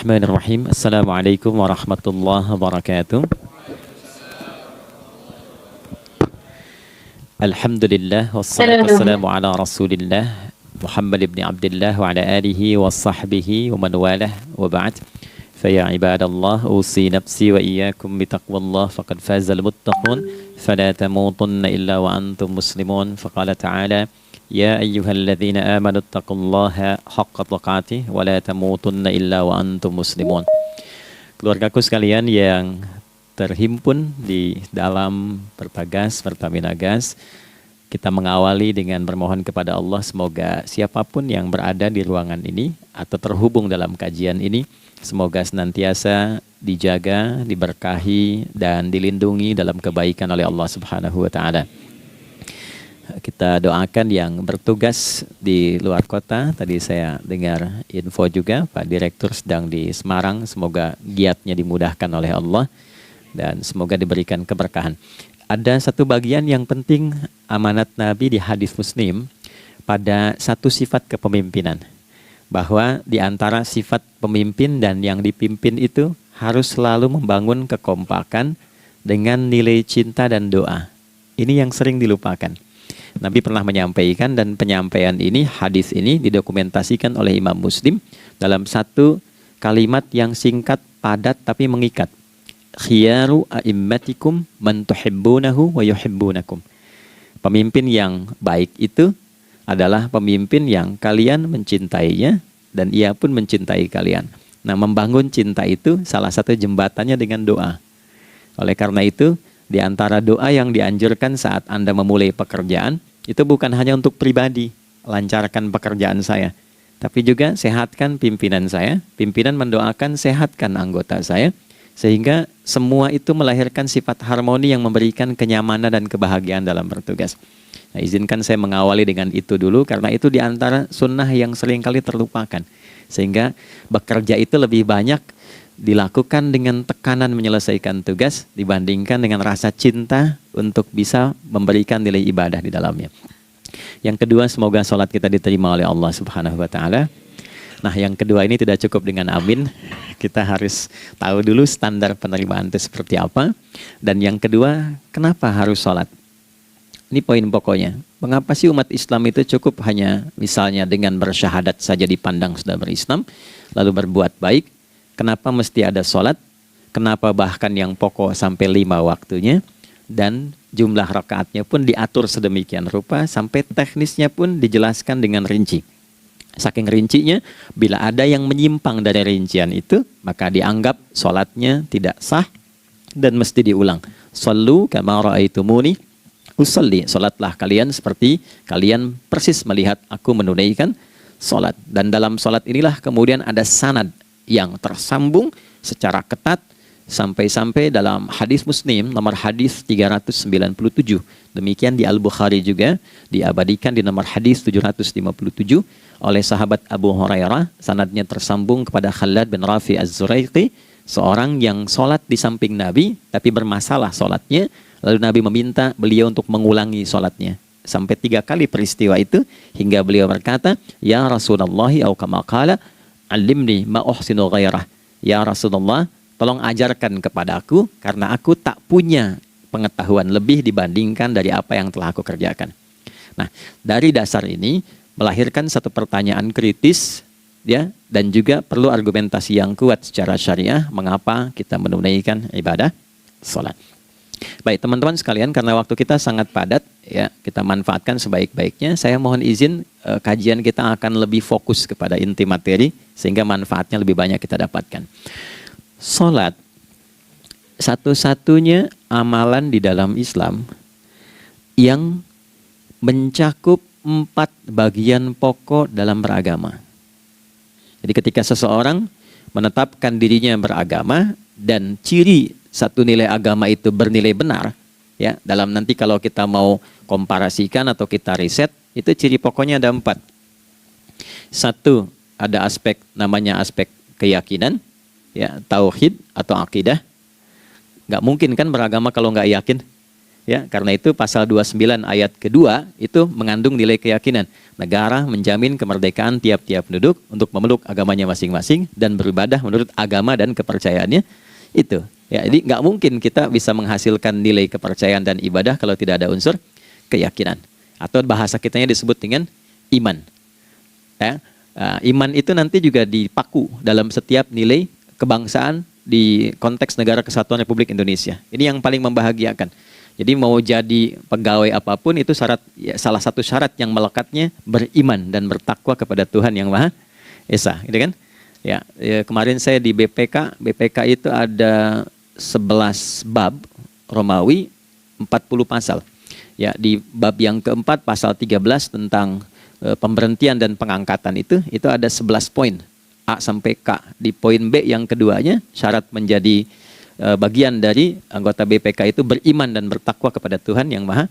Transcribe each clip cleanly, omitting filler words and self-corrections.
Bismillahirrahmanirrahim. Assalamualaikum warahmatullahi wabarakatuh. Alhamdulillah wassalatu wassalamu ala Rasulillah Muhammad ibn Abdullah wa ala alihi wa sahbihi wa man walah wa ba'd. Fa ya ibadallah usi nafsi wa iyyakum bi taqwallah faqad fazal muttaqun fala tamutunna illa wa antum muslimun. Faqala ta'ala ya ayyuhalladzina amanu taqullaha haqqa tuqatih wa la tamutunna illa wa antum muslimun. Keluargaku sekalian yang terhimpun di dalam Perbagas, Pertamina Gas, kita mengawali dengan bermohon kepada Allah semoga siapapun yang berada di ruangan ini atau terhubung dalam kajian ini, semoga senantiasa dijaga, diberkahi, dan dilindungi dalam kebaikan oleh Allah Subhanahu wa Ta'ala. Kita doakan yang bertugas di luar kota. Tadi saya dengar info juga Pak Direktur sedang di Semarang. Semoga giatnya dimudahkan oleh Allah dan semoga diberikan keberkahan. Ada satu bagian yang penting amanat Nabi di hadis Muslim pada satu sifat kepemimpinan. Bahwa di antara sifat pemimpin dan yang dipimpin itu harus selalu membangun kekompakan dengan nilai cinta dan doa. Ini yang sering dilupakan. Nabi pernah menyampaikan dan penyampaian ini, hadis ini didokumentasikan oleh Imam Muslim dalam satu kalimat yang singkat, padat tapi mengikat. Khiyaru a'immatikum man tuhibbunahu wa yuhibbunakum. Pemimpin yang baik itu adalah pemimpin yang kalian mencintainya dan ia pun mencintai kalian. Nah, membangun cinta itu salah satu jembatannya dengan doa. Oleh karena itu, di antara doa yang dianjurkan saat Anda memulai pekerjaan, itu bukan hanya untuk pribadi, lancarkan pekerjaan saya, tapi juga sehatkan pimpinan saya, pimpinan mendoakan sehatkan anggota saya, sehingga semua itu melahirkan sifat harmoni yang memberikan kenyamanan dan kebahagiaan dalam bertugas. Nah, izinkan saya mengawali dengan itu dulu, karena itu di antara sunnah yang seringkali terlupakan. Sehingga bekerja itu lebih banyak dilakukan dengan tekanan menyelesaikan tugas dibandingkan dengan rasa cinta untuk bisa memberikan nilai ibadah di dalamnya. Yang kedua, semoga sholat kita diterima oleh Allah Subhanahu wa Ta'ala. Nah, yang kedua ini tidak cukup dengan amin. Kita harus tahu dulu standar penerimaan itu seperti apa. Dan yang kedua, kenapa harus sholat? Ini poin pokoknya. Mengapa sih umat Islam itu cukup hanya misalnya dengan bersyahadat saja dipandang sudah berislam, lalu berbuat baik? Kenapa mesti ada sholat? Kenapa bahkan yang pokok sampai 5 waktunya? Dan jumlah rakaatnya pun diatur sedemikian rupa, sampai teknisnya pun dijelaskan dengan rinci. Saking rincinya, bila ada yang menyimpang dari rincian itu, maka dianggap sholatnya tidak sah dan mesti diulang. Shallu kama ra'aitumuni usalli. Sholatlah kalian seperti kalian persis melihat aku menunaikan sholat. Dan dalam sholat inilah kemudian ada sanad yang tersambung secara ketat sampai-sampai dalam hadis Muslim nomor hadis 397. Demikian di Al-Bukhari juga diabadikan di nomor hadis 757 oleh sahabat Abu Hurairah. Sanadnya tersambung kepada Khalad bin Rafi Az-Zuraiqi, seorang yang sholat di samping Nabi tapi bermasalah sholatnya. Lalu Nabi meminta beliau untuk mengulangi sholatnya. Sampai 3 kali peristiwa itu hingga beliau berkata, ya Rasulullah au kama qala alimni ma uhsinu ghairah. Ya Rasulullah, tolong ajarkan kepadaku karena aku tak punya pengetahuan lebih dibandingkan dari apa yang telah aku kerjakan. Nah, dari dasar ini melahirkan satu pertanyaan kritis ya, dan juga perlu argumentasi yang kuat secara syariah mengapa kita menunaikan ibadah salat. Baik teman-teman sekalian, karena waktu kita sangat padat ya, kita manfaatkan sebaik-baiknya. Saya mohon izin kajian kita akan lebih fokus kepada inti materi sehingga manfaatnya lebih banyak kita dapatkan. Salat satu-satunya amalan di dalam Islam yang mencakup 4 bagian pokok dalam beragama. Jadi ketika seseorang menetapkan dirinya beragama dan ciri satu nilai agama itu bernilai benar, ya, dalam nanti kalau kita mau komparasikan atau kita riset, itu ciri pokoknya ada 4. Satu, ada aspek namanya aspek keyakinan, ya, tauhid atau akidah. Nggak mungkin kan beragama kalau nggak yakin. Ya, karena itu pasal 29 ayat kedua itu mengandung nilai keyakinan. Negara menjamin kemerdekaan tiap-tiap penduduk untuk memeluk agamanya masing-masing dan beribadah menurut agama dan kepercayaannya itu. Ya, jadi nggak mungkin kita bisa menghasilkan nilai kepercayaan dan ibadah kalau tidak ada unsur keyakinan. Atau bahasa kitanya disebut dengan iman. Ya, iman itu nanti juga dipaku dalam setiap nilai kebangsaan di konteks Negara Kesatuan Republik Indonesia. Ini yang paling membahagiakan. Jadi mau jadi pegawai apapun itu syarat, ya, salah satu syarat yang melekatnya beriman dan bertakwa kepada Tuhan Yang Maha Esa, gitu kan? Ya, kemarin saya di BPK itu ada 11 bab Romawi, 40 pasal. Ya, di bab yang keempat pasal 13 tentang pemberhentian dan pengangkatan itu ada 11 poin A sampai K. Di poin B yang keduanya syarat menjadi bagian dari anggota BPK itu beriman dan bertakwa kepada Tuhan Yang Maha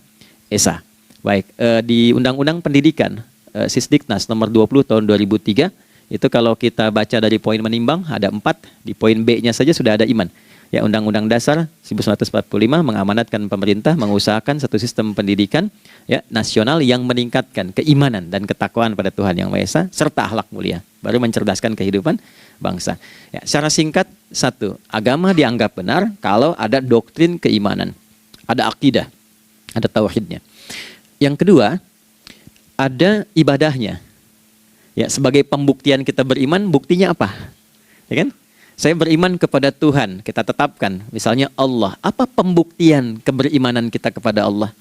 Esa. Baik, di Undang-Undang Pendidikan Sisdiknas nomor 20 tahun 2003 itu kalau kita baca dari poin menimbang ada 4, di poin B-nya saja sudah ada iman. Ya, Undang-Undang Dasar 1945 mengamanatkan pemerintah mengusahakan satu sistem pendidikan ya nasional yang meningkatkan keimanan dan ketakwaan pada Tuhan Yang Maha Esa serta akhlak mulia, baru mencerdaskan kehidupan bangsa. Ya, secara singkat, satu, agama dianggap benar kalau ada doktrin keimanan, ada akidah, ada tauhidnya. Yang kedua, ada ibadahnya. Ya, sebagai pembuktian kita beriman, buktinya apa? Ya kan? Saya beriman kepada Tuhan, kita tetapkan, misalnya Allah. Apa pembuktian keberimanan kita kepada Allah?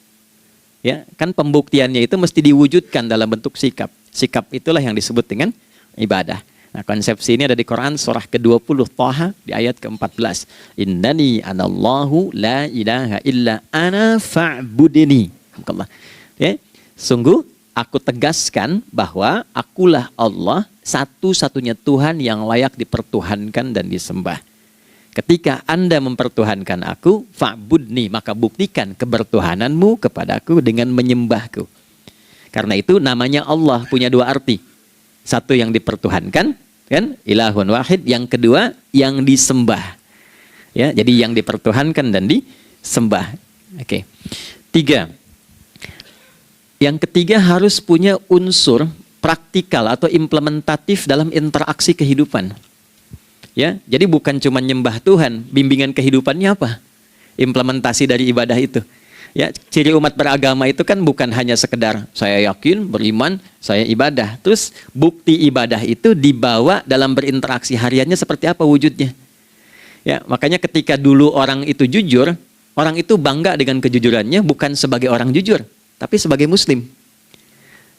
Ya, kan pembuktiannya itu mesti diwujudkan dalam bentuk sikap. Sikap itulah yang disebut dengan ibadah. Nah, konsepsi ini ada di Quran surah ke-20 Thaha di ayat ke-14. Innani anallahu la ilaha illa ana fa'budini. Ya, sungguh aku tegaskan bahwa akulah Allah, satu-satunya Tuhan yang layak dipertuhankan dan disembah. Ketika Anda mempertuhankan aku, fa'budni, maka buktikan kebertuhananmu kepadaku dengan menyembahku. Karena itu namanya Allah punya dua arti. Satu yang dipertuhankan, kan? Ilahun wahid. Yang kedua yang disembah. Ya, jadi yang dipertuhankan dan disembah. Oke. 3. Yang ketiga harus punya unsur praktikal atau implementatif dalam interaksi kehidupan. Ya, jadi bukan cuma nyembah Tuhan, bimbingan kehidupannya apa? Implementasi dari ibadah itu. Ya, ciri umat beragama itu kan bukan hanya sekedar saya yakin, beriman, saya ibadah. Terus bukti ibadah itu dibawa dalam berinteraksi hariannya seperti apa wujudnya. Ya, makanya ketika dulu orang itu jujur, orang itu bangga dengan kejujurannya bukan sebagai orang jujur, tapi sebagai muslim.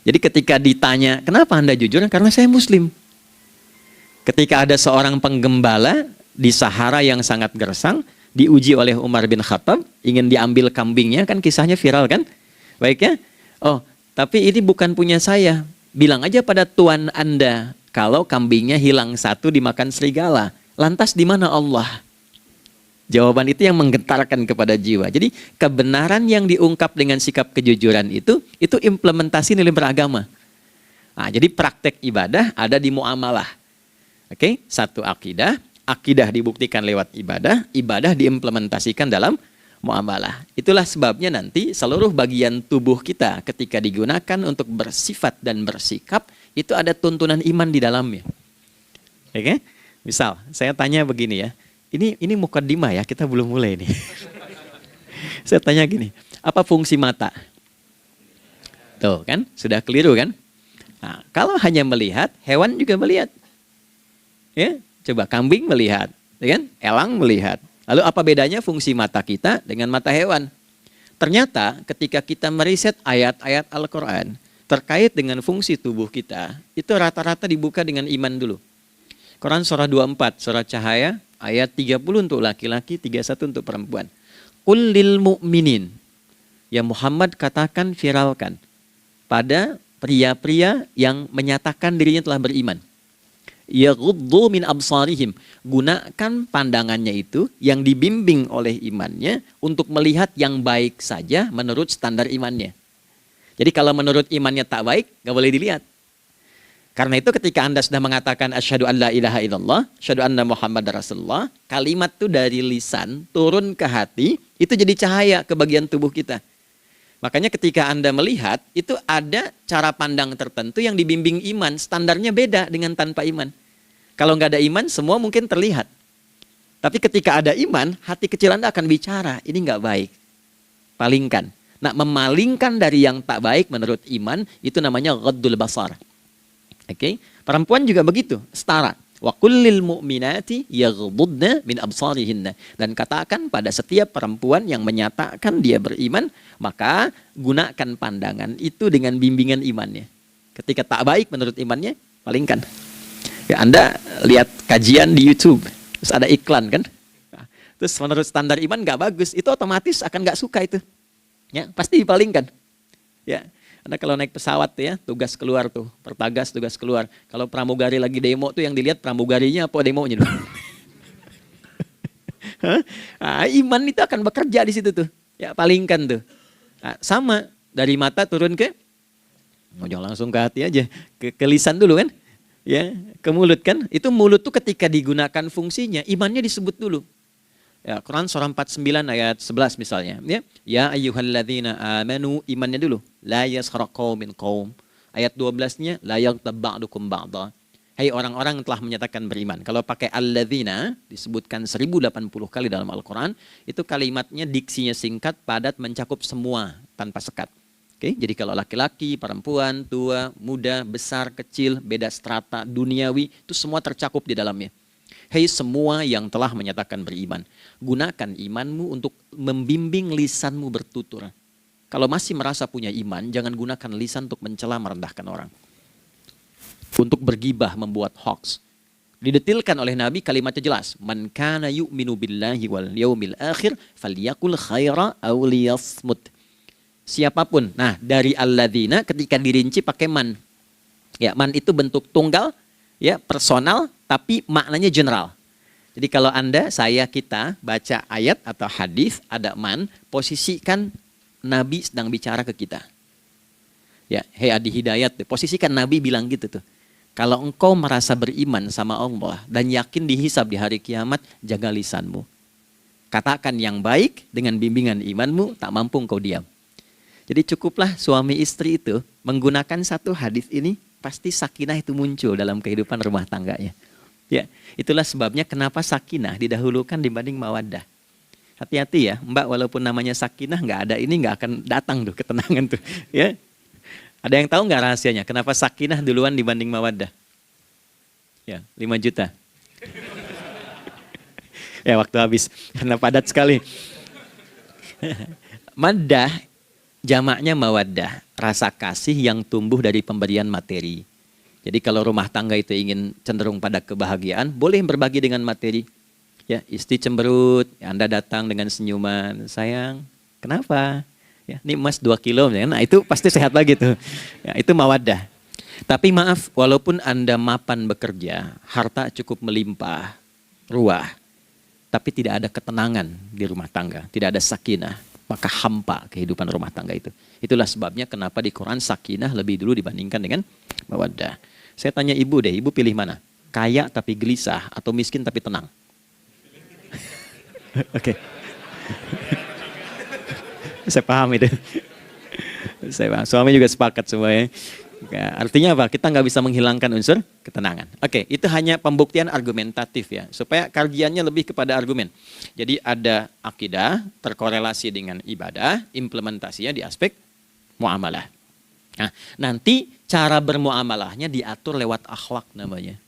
Jadi ketika ditanya, kenapa Anda jujur? Karena saya muslim. Ketika ada seorang penggembala di Sahara yang sangat gersang, diuji oleh Umar bin Khattab, ingin diambil kambingnya, kan kisahnya viral kan? Baik ya? Oh, tapi ini bukan punya saya. Bilang aja pada tuan Anda, kalau kambingnya hilang satu dimakan serigala. Lantas di mana Allah? Jawaban itu yang menggetarkan kepada jiwa. Jadi kebenaran yang diungkap dengan sikap kejujuran itu implementasi nilai beragama. Nah, jadi praktek ibadah ada di muamalah. Oke, satu akidah, akidah dibuktikan lewat ibadah, ibadah diimplementasikan dalam muamalah. Itulah sebabnya nanti seluruh bagian tubuh kita ketika digunakan untuk bersifat dan bersikap, itu ada tuntunan iman di dalamnya. Oke? Misal, saya tanya begini ya, ini mukaddimah ya, kita belum mulai nih. Saya tanya gini, apa fungsi mata? Tuh kan, sudah keliru kan? Nah, kalau hanya melihat, hewan juga melihat. Ya, coba kambing melihat, ya kan? Elang melihat. Lalu apa bedanya fungsi mata kita dengan mata hewan? Ternyata ketika kita meriset ayat-ayat Al-Quran terkait dengan fungsi tubuh kita, itu rata-rata dibuka dengan iman dulu. Quran surah 24, surah Cahaya, ayat 30 untuk laki-laki, 31 untuk perempuan. Qul lil mu'minin. Ya Muhammad katakan, viralkan pada pria-pria yang menyatakan dirinya telah beriman. Yaghuddu min absarihim. Gunakan pandangannya itu yang dibimbing oleh imannya untuk melihat yang baik saja menurut standar imannya. Jadi kalau menurut imannya tak baik, nggak boleh dilihat. Karena itu ketika Anda sudah mengatakan asyhadu an la ilaha illallah, asyhadu anna Muhammad Rasulullah, kalimat itu dari lisan turun ke hati, Itu jadi cahaya ke bagian tubuh kita. Makanya ketika Anda melihat, itu ada cara pandang tertentu yang dibimbing iman. Standarnya beda dengan tanpa iman. Kalau nggak ada iman, semua mungkin terlihat. Tapi ketika ada iman, hati kecil Anda akan bicara, ini nggak baik. Palingkan. Nah, memalingkan dari yang tak baik menurut iman, itu namanya ghaddul basar. Oke? Perempuan juga begitu, setara. Wa kullil mu'minati yaghdudna min absarihinna. Dan katakan pada setiap perempuan yang menyatakan dia beriman, maka gunakan pandangan itu dengan bimbingan imannya. Ketika tak baik menurut imannya, palingkan. Ya, Anda lihat kajian di YouTube, terus ada iklan kan? Nah, terus menurut standar iman nggak bagus, itu otomatis akan nggak suka itu. Ya, pasti dipalingkan. Ya. Anda kalau naik pesawat ya, tugas keluar tuh, pertagas tugas keluar. Kalau pramugari lagi demo tuh yang dilihat pramugarinya apa demonya dulu. Nah, iman itu akan bekerja di situ tuh. Ya, palingkan tuh. Nah, sama dari mata turun ke, jangan langsung ke hati aja, ke lisan dulu kan. Ya, ke mulut kan. Itu mulut tuh ketika digunakan fungsinya, imannya disebut dulu. Ya, Quran surah 49 ayat 11 misalnya, ya ayyuhalladzina amanu, imannya dulu, la yaskhar qaumin qaum. Ayat 12-nya la yaghtab ba'dukum ba'dha. Hai orang-orang yang telah menyatakan beriman. Kalau pakai alladzina disebutkan 1080 kali dalam Al-Qur'an, itu kalimatnya diksinya singkat, padat, mencakup semua tanpa sekat. Oke, jadi kalau laki-laki, perempuan, tua, muda, besar, kecil, beda strata, duniawi, itu semua tercakup di dalamnya. Hei semua yang telah menyatakan beriman, gunakan imanmu untuk membimbing lisanmu bertutur. Kalau masih merasa punya iman, jangan gunakan lisan untuk mencela, merendahkan orang. Untuk bergibah, membuat hoax. Didetilkan oleh Nabi, kalimatnya jelas. Man kana yu'minu billahi wal yaumil akhir, falyakul khaira aw liyasmut. Siapapun. Nah, dari alladzina ketika dirinci pakai man. Ya, man itu bentuk tunggal, ya, personal, tapi maknanya general. Jadi kalau Anda, saya, kita baca ayat atau hadis ada man, posisikan Nabi sedang bicara ke kita. Ya, hei Adi Hidayat, posisikan Nabi bilang gitu tuh. Kalau engkau merasa beriman sama Allah dan yakin dihisab di hari kiamat, jaga lisanmu. Katakan yang baik dengan bimbingan imanmu, tak mampu engkau diam. Jadi cukuplah suami istri itu menggunakan satu hadis ini, pasti sakinah itu muncul dalam kehidupan rumah tangganya. Ya, itulah sebabnya kenapa sakinah didahulukan dibanding mawaddah. Hati-hati ya, Mbak, walaupun namanya sakinah nggak ada ini nggak akan datang tuh ketenangan tuh. Ya, ada yang tahu nggak rahasianya? Kenapa sakinah duluan dibanding mawaddah? Ya, 5 juta. Ya, waktu habis karena padat sekali. Maddah jamaknya mawaddah, rasa kasih yang tumbuh dari pemberian materi. Jadi kalau rumah tangga itu ingin cenderung pada kebahagiaan, boleh berbagi dengan materi. Ya, istri cemberut, ya Anda datang dengan senyuman, sayang, kenapa? Ya, ini emas 2 kilo, ya. Nah itu pasti sehat lagi tuh. Ya, itu mawaddah. Tapi maaf, walaupun Anda mapan bekerja, harta cukup melimpah, ruah, tapi tidak ada ketenangan di rumah tangga, tidak ada sakinah, maka hampa kehidupan rumah tangga itu. Itulah sebabnya kenapa di Quran sakinah lebih dulu dibandingkan dengan mawaddah. Saya tanya ibu deh, ibu pilih mana? Kaya tapi gelisah atau miskin tapi tenang? Oke. Saya paham itu. Saya paham. Suami juga sepakat semuanya. Artinya apa? Kita nggak bisa menghilangkan unsur ketenangan. Oke, itu hanya pembuktian argumentatif ya, supaya kajiannya lebih kepada argumen. Jadi ada akidah terkorelasi dengan ibadah, implementasinya di aspek muamalah. Nah, nanti cara bermuamalahnya diatur lewat akhlak namanya.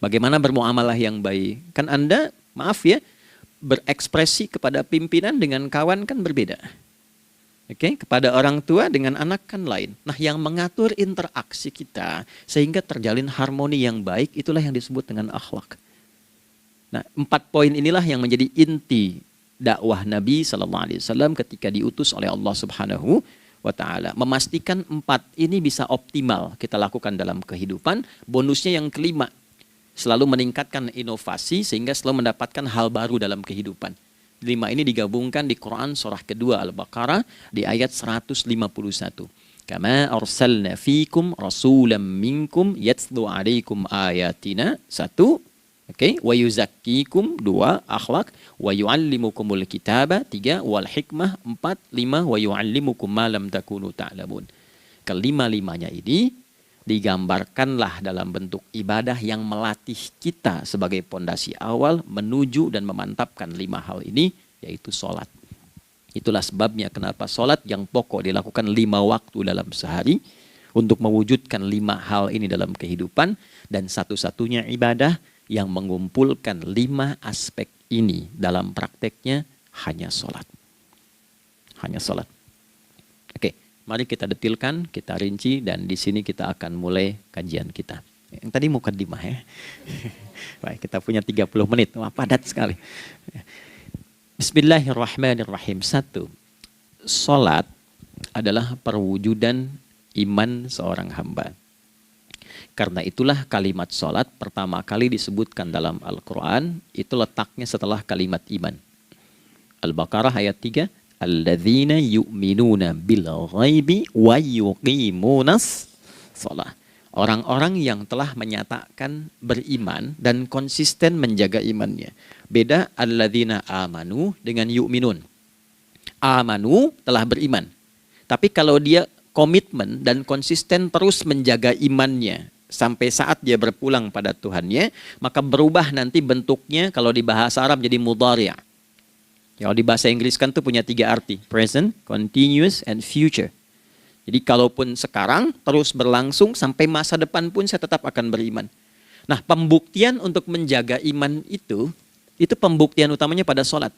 Bagaimana bermuamalah yang baik? Kan Anda, maaf ya, berekspresi kepada pimpinan dengan kawan kan berbeda. Oke, kepada orang tua dengan anak kan lain. Nah, yang mengatur interaksi kita sehingga terjalin harmoni yang baik, itulah yang disebut dengan akhlak. Nah, 4 poin inilah yang menjadi inti dakwah Nabi SAW ketika diutus oleh Allah Subhanahu wa Ta'ala. Memastikan 4 ini bisa optimal kita lakukan dalam kehidupan. Bonusnya yang kelima, selalu meningkatkan inovasi sehingga selalu mendapatkan hal baru dalam kehidupan. 5 ini digabungkan di Quran surah kedua Al-Baqarah di ayat 151. Kama arsalna fikum rasulam minkum yatslu alaikum ayatina. 1, Oke, wa yuzakkikum 2, akhlak, wa yu'allimukumul kitaba 3, wal hikmah 4, 5, wa yu'allimukum ma lam takunu ta'lamun. Kelima-limanya ini digambarkanlah dalam bentuk ibadah yang melatih kita sebagai pondasi awal menuju dan memantapkan 5 hal ini, yaitu sholat. Itulah sebabnya kenapa sholat yang pokok dilakukan 5 waktu dalam sehari untuk mewujudkan 5 hal ini dalam kehidupan, dan satu-satunya ibadah yang mengumpulkan 5 aspek ini dalam prakteknya hanya sholat. Hanya sholat. Oke, mari kita detilkan, kita rinci, dan di sini kita akan mulai kajian kita. Yang tadi mukadimah ya. Baik, kita punya 30 menit. Wah, padat sekali. Bismillahirrahmanirrahim. 1. Sholat adalah perwujudan iman seorang hamba. Karena itulah kalimat sholat pertama kali disebutkan dalam Al-Quran, itu letaknya setelah kalimat iman. Al-Baqarah ayat 3, alladzina yu'minuna bil ghaibi wa yuqimunas sholat. Orang-orang yang telah menyatakan beriman dan konsisten menjaga imannya. Beda alladzina amanu dengan yu'minun. Amanu telah beriman. Tapi kalau dia komitmen dan konsisten terus menjaga imannya sampai saat dia berpulang pada Tuhannya, maka berubah nanti bentuknya kalau di bahasa Arab jadi mudhari'. Kalau di bahasa Inggris kan tuh punya 3 arti, present, continuous, and future. Jadi kalaupun sekarang terus berlangsung sampai masa depan pun saya tetap akan beriman. Nah, pembuktian untuk menjaga iman itu pembuktian utamanya pada sholat.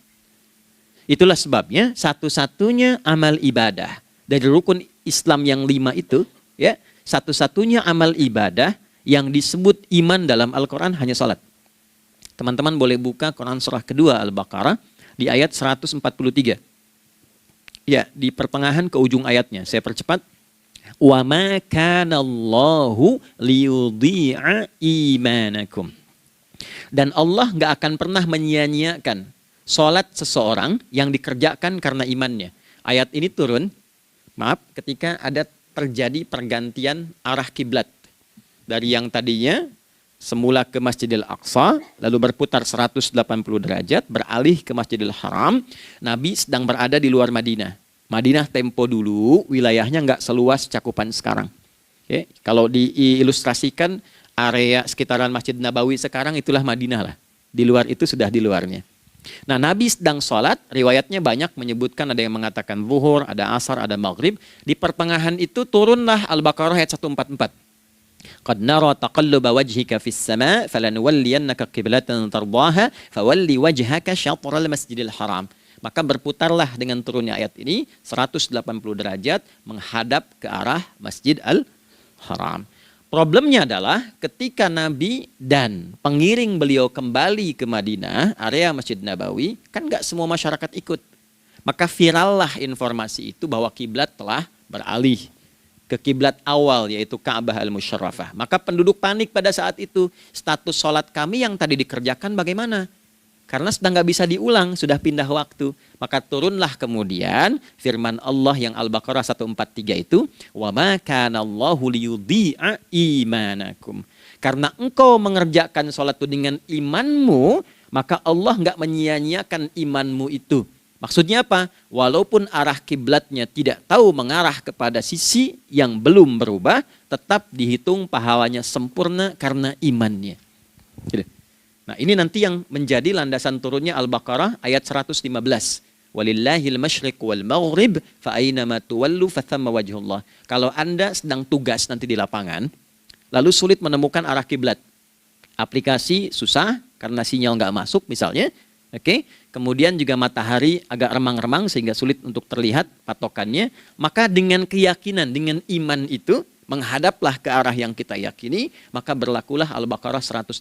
Itulah sebabnya satu-satunya amal ibadah dari rukun Islam yang 5 itu, ya, satu-satunya amal ibadah yang disebut iman dalam Al-Quran hanya sholat. Teman-teman boleh buka Quran surah kedua Al-Baqarah di ayat 143. Ya, di pertengahan ke ujung ayatnya. Saya percepat. Wa ma kana Allahu liyudhi'a imanakum. Dan Allah nggak akan pernah menyia-nyiakan sholat seseorang yang dikerjakan karena imannya. Ayat ini turun, ketika ada terjadi pergantian arah kiblat dari yang tadinya semula ke Masjidil Aqsa, lalu berputar 180 derajat, beralih ke Masjidil Haram. Nabi sedang berada di luar Madinah. Madinah tempo dulu, wilayahnya nggak seluas cakupan sekarang. Oke, kalau diilustrasikan, area sekitaran Masjid Nabawi sekarang itulah Madinah lah. Di luar itu sudah di luarnya. Nah, Nabi sedang sholat, riwayatnya banyak menyebutkan, ada yang mengatakan zuhur, ada asar, ada maghrib. Di pertengahan itu turunlah Al-Baqarah ayat 144. Qad nara taqalluba wajhika fis sama' falanuwalliyannaka qiblatan tardaha fawalli wajhaka syatral masjidil haram. Maka berputarlah dengan turunnya ayat ini 180 derajat menghadap ke arah Masjid Al-Haram. Problemnya adalah ketika Nabi dan pengiring beliau kembali ke Madinah, area Masjid Nabawi, kan nggak semua masyarakat ikut. Maka virallah informasi itu bahwa kiblat telah beralih ke kiblat awal, yaitu Ka'bah Al-Musyarrafah. Maka penduduk panik pada saat itu. Status sholat kami yang tadi dikerjakan bagaimana? Karena sedang nggak bisa diulang, sudah pindah waktu. Maka turunlah kemudian firman Allah yang Al-Baqarah 143 itu, wa ma kana Allahu liyudhi'a imanakum. Karena engkau mengerjakan sholat itu dengan imanmu, maka Allah nggak menyia-nyiakan imanmu itu. Maksudnya apa? Walaupun arah kiblatnya tidak tahu mengarah kepada sisi yang belum berubah, tetap dihitung pahalanya sempurna karena imannya. Nah, ini nanti yang menjadi landasan turunnya Al-Baqarah ayat 115. Walillahil masyriq wal maghrib fa aynama tuwallu fathamma wajhullah. Kalau Anda sedang tugas nanti di lapangan, lalu sulit menemukan arah kiblat. Aplikasi susah karena sinyal nggak masuk misalnya. Oke, kemudian juga matahari agak remang-remang sehingga sulit untuk terlihat patokannya. Maka dengan keyakinan, dengan iman itu, menghadaplah ke arah yang kita yakini, maka berlakulah Al-Baqarah 115.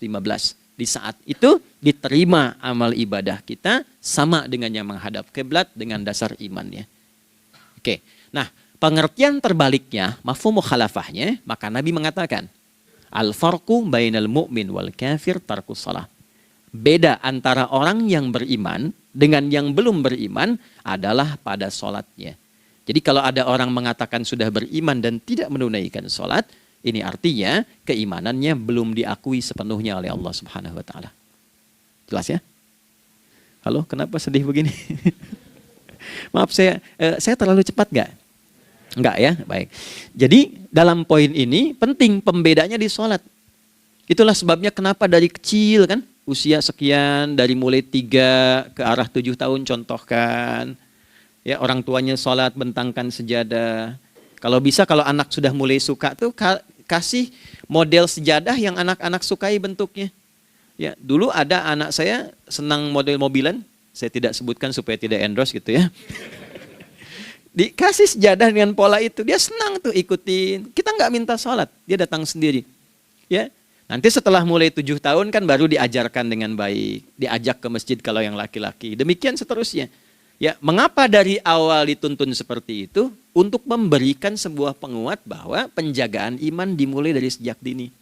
Di saat itu diterima amal ibadah kita sama dengan yang menghadap kiblat dengan dasar imannya. Oke, nah pengertian terbaliknya, mafhum mukhalafahnya, maka Nabi mengatakan, al-farqu bainal mu'min wal kafir tarkus shalah. Beda antara orang yang beriman dengan yang belum beriman adalah pada sholatnya. Jadi kalau ada orang mengatakan sudah beriman dan tidak menunaikan sholat, ini artinya keimanannya belum diakui sepenuhnya oleh Allah Subhanahu wa Ta'ala. Jelas ya? Halo, kenapa sedih begini? Maaf, saya terlalu cepat nggak? Enggak ya, baik. Jadi dalam poin ini penting pembedanya di sholat. Itulah sebabnya kenapa dari kecil kan, usia sekian, dari mulai 3 ke arah 7 tahun contohkan. Ya, orang tuanya sholat bentangkan sejadah. Kalau bisa, kalau anak sudah mulai suka tuh kasih model sejadah yang anak-anak sukai bentuknya. Ya, dulu ada anak saya senang model mobilan, saya tidak sebutkan supaya tidak endorse gitu ya. Dikasih sejadah dengan pola itu, dia senang tuh ikutin. Kita nggak minta sholat, dia datang sendiri. Ya, nanti setelah mulai 7 tahun kan baru diajarkan dengan baik, diajak ke masjid kalau yang laki-laki. Demikian seterusnya. Ya, mengapa dari awal dituntun seperti itu? Untuk memberikan sebuah penguat bahwa penjagaan iman dimulai dari sejak dini.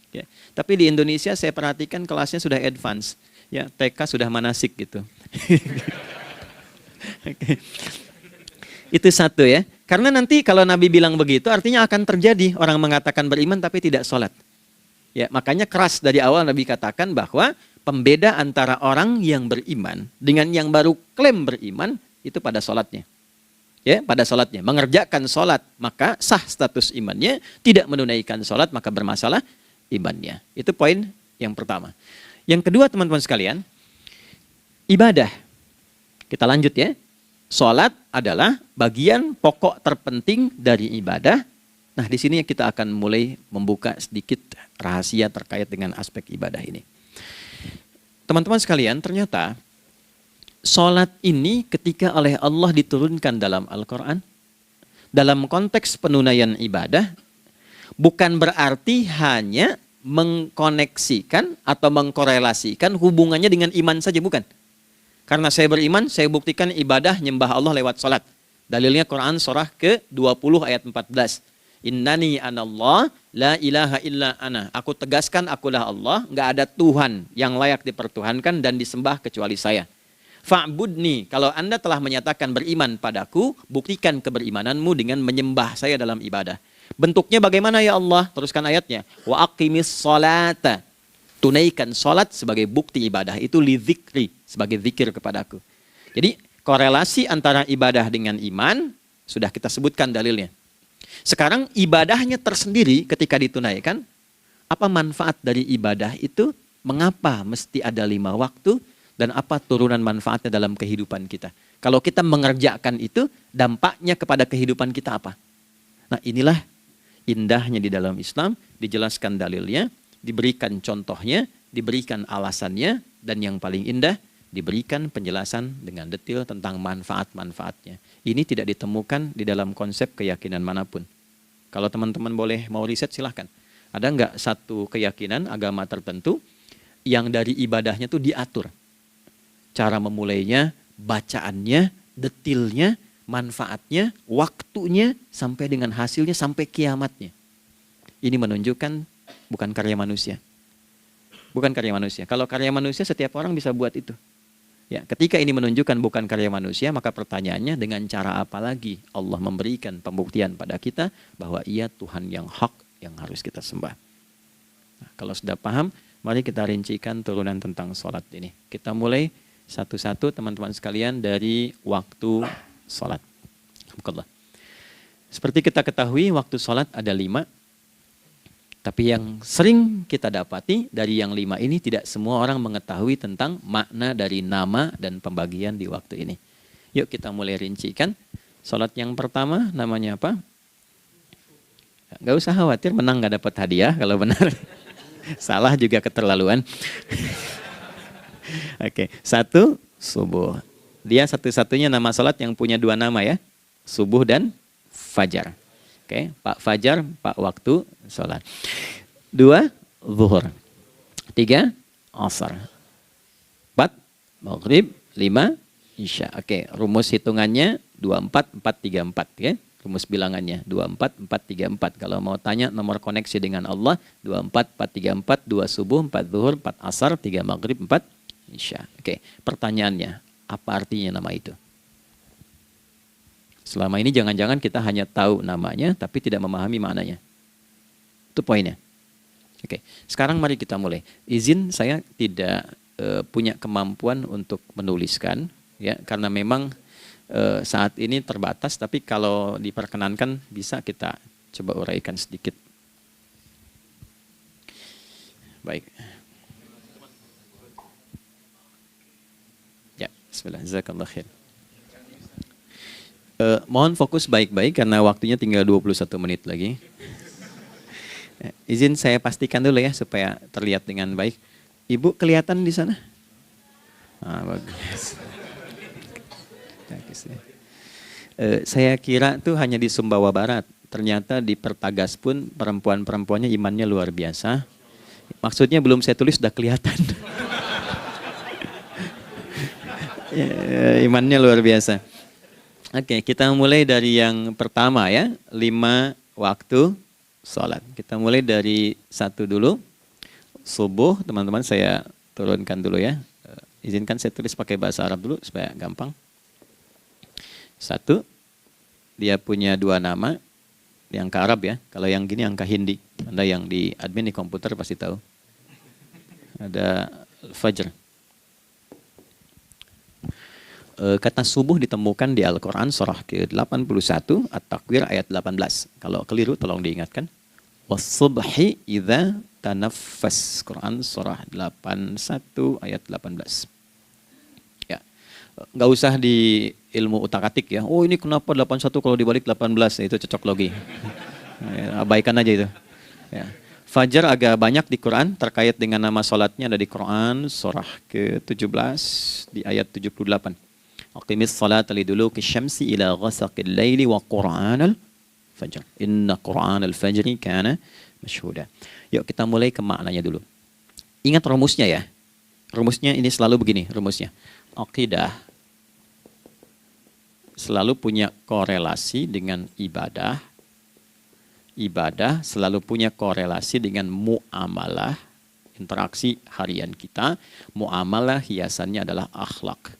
Ya, tapi di Indonesia saya perhatikan kelasnya sudah advance, ya TK sudah manasik gitu. Okay. Itu satu ya. Karena nanti kalau Nabi bilang begitu artinya akan terjadi orang mengatakan beriman tapi tidak sholat. Ya, makanya keras dari awal Nabi katakan bahwa pembeda antara orang yang beriman dengan yang baru klaim beriman itu pada sholatnya. Ya, pada sholatnya. Mengerjakan sholat maka sah status imannya, tidak menunaikan sholat maka bermasalah imannya. Itu poin yang pertama. Yang kedua teman-teman sekalian, ibadah. Kita lanjut ya. Sholat adalah bagian pokok terpenting dari ibadah. Nah, di sini kita akan mulai membuka sedikit rahasia terkait dengan aspek ibadah ini. Teman-teman sekalian, ternyata sholat ini ketika oleh Allah diturunkan dalam Al-Quran, dalam konteks penunaian ibadah, bukan berarti hanya mengkoneksikan atau mengkorelasikan hubungannya dengan iman saja, bukan. Karena saya beriman, saya buktikan ibadah nyembah Allah lewat salat. Dalilnya Quran surah ke-20 ayat 14. Innani anallah la ilaha illa ana. Aku tegaskan akulah Allah, enggak ada Tuhan yang layak dipertuhankan dan disembah kecuali saya. Fa'budni, kalau Anda telah menyatakan beriman padaku, buktikan keberimananmu dengan menyembah saya dalam ibadah. Bentuknya bagaimana ya Allah? Teruskan ayatnya. Wa aqimis sholata. Tunaikan sholat sebagai bukti ibadah. Itu li dzikri, sebagai zikir kepadaku. Jadi korelasi antara ibadah dengan iman sudah kita sebutkan dalilnya. Sekarang ibadahnya tersendiri ketika ditunaikan. Apa manfaat dari ibadah itu? Mengapa mesti ada 5 waktu? Dan apa turunan manfaatnya dalam kehidupan kita? Kalau kita mengerjakan itu, dampaknya kepada kehidupan kita apa? Nah, inilah indahnya di dalam Islam, dijelaskan dalilnya, diberikan contohnya, diberikan alasannya, dan yang paling indah, diberikan penjelasan dengan detail tentang manfaat-manfaatnya. Ini tidak ditemukan di dalam konsep keyakinan manapun. Kalau teman-teman boleh mau riset silahkan. Ada nggak satu keyakinan agama tertentu yang dari ibadahnya tuh diatur? Cara memulainya, bacaannya, detailnya, manfaatnya, waktunya, sampai dengan hasilnya, sampai kiamatnya. Ini menunjukkan bukan karya manusia. Bukan karya manusia. Kalau karya manusia setiap orang bisa buat itu. Ya, ketika ini menunjukkan bukan karya manusia, maka pertanyaannya dengan cara apa lagi Allah memberikan pembuktian pada kita bahwa Ia Tuhan yang hak yang harus kita sembah. Nah, kalau sudah paham, mari kita rincikan turunan tentang sholat ini. Kita mulai satu-satu teman-teman sekalian dari waktu sholat. Seperti kita ketahui waktu sholat ada 5. Tapi yang sering kita dapati dari yang 5 ini tidak semua orang mengetahui tentang makna dari nama dan pembagian di waktu ini. Yuk kita mulai rincikan. Sholat yang pertama namanya apa? Gak usah khawatir, menang gak dapat hadiah kalau benar. Salah juga keterlaluan. Oke, 1 subuh. Dia satu-satunya nama sholat yang punya 2 nama ya. Subuh dan fajar. Oke, Pak Fajar, Pak waktu sholat. 2 zuhur. 3 asar. 4 maghrib. 5 isya. Oke, rumus hitungannya 24 434 ya. Rumus bilangannya 24 434. Kalau mau tanya nomor koneksi dengan Allah 24 434, 2 subuh, 4 zuhur, 4 asar, 3 maghrib, 4 isya. Oke, pertanyaannya, apa artinya nama itu? Selama ini jangan-jangan kita hanya tahu namanya, tapi tidak memahami maknanya. Itu poinnya. Oke, sekarang mari kita mulai. Izin saya tidak punya kemampuan untuk menuliskan, ya, karena memang saat ini terbatas, tapi kalau diperkenankan bisa kita coba uraikan sedikit. Baik. Ya, bismillah, jazakallah khair. Mohon fokus baik-baik karena waktunya tinggal 21 menit lagi. Izin saya pastikan dulu ya supaya terlihat dengan baik. Ibu kelihatan di sana? Bagus. Saya kira tuh hanya di Sumbawa Barat. Ternyata di Pertagas pun perempuan-perempuannya imannya luar biasa. Maksudnya belum saya tulis sudah kelihatan. Imannya luar biasa. Oke, kita mulai dari yang pertama ya. 5 waktu sholat. Kita mulai dari 1 dulu. Subuh, teman-teman saya turunkan dulu ya. Izinkan saya tulis pakai bahasa Arab dulu supaya gampang. 1, dia punya 2 nama. Di angka Arab ya. Kalau yang gini angka Hindi. Anda yang di admin di komputer pasti tahu. Ada Fajr. Kata subuh ditemukan di Al-Quran surah ke-81 At-Takwir ayat 18. Kalau keliru tolong diingatkan. Was-subhi idza tanaffas. Quran surah 81 ayat 18. Ya. Enggak usah di ilmu utak-atik ya. Oh ini kenapa 81 kalau dibalik 18? Itu cocok logi. Ya, abaikan aja itu. Ya. Fajar agak banyak di Quran terkait dengan nama salatnya ada di Quran surah ke-17 di ayat 78. Aqimis salata liduluki syamsi ila ghasaqil laili wa Qur'anal fajr. Inna Qur'anal fajri kana masyhuda. Yuk kita mulai ke maknanya dulu. Ingat rumusnya ya. Rumusnya ini selalu begini rumusnya. Aqidah selalu punya korelasi dengan ibadah. Ibadah selalu punya korelasi dengan muamalah, interaksi harian kita. Muamalah hiasannya adalah akhlak.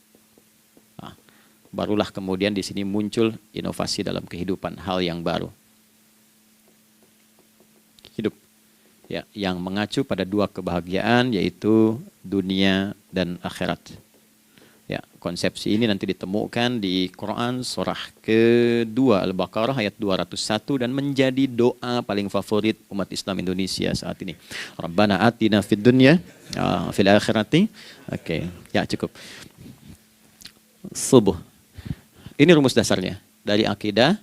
Nah, barulah kemudian di sini muncul inovasi dalam kehidupan, hal yang baru. Hidup ya, yang mengacu pada 2 kebahagiaan yaitu dunia dan akhirat. Ya, konsepsi ini nanti ditemukan di Quran surah ke-2 Al-Baqarah ayat 201 dan menjadi doa paling favorit umat Islam Indonesia saat ini. Rabbana atina fid dunya fil akhirati. Oke, ya cukup. Subuh. Ini rumus dasarnya. Dari akidah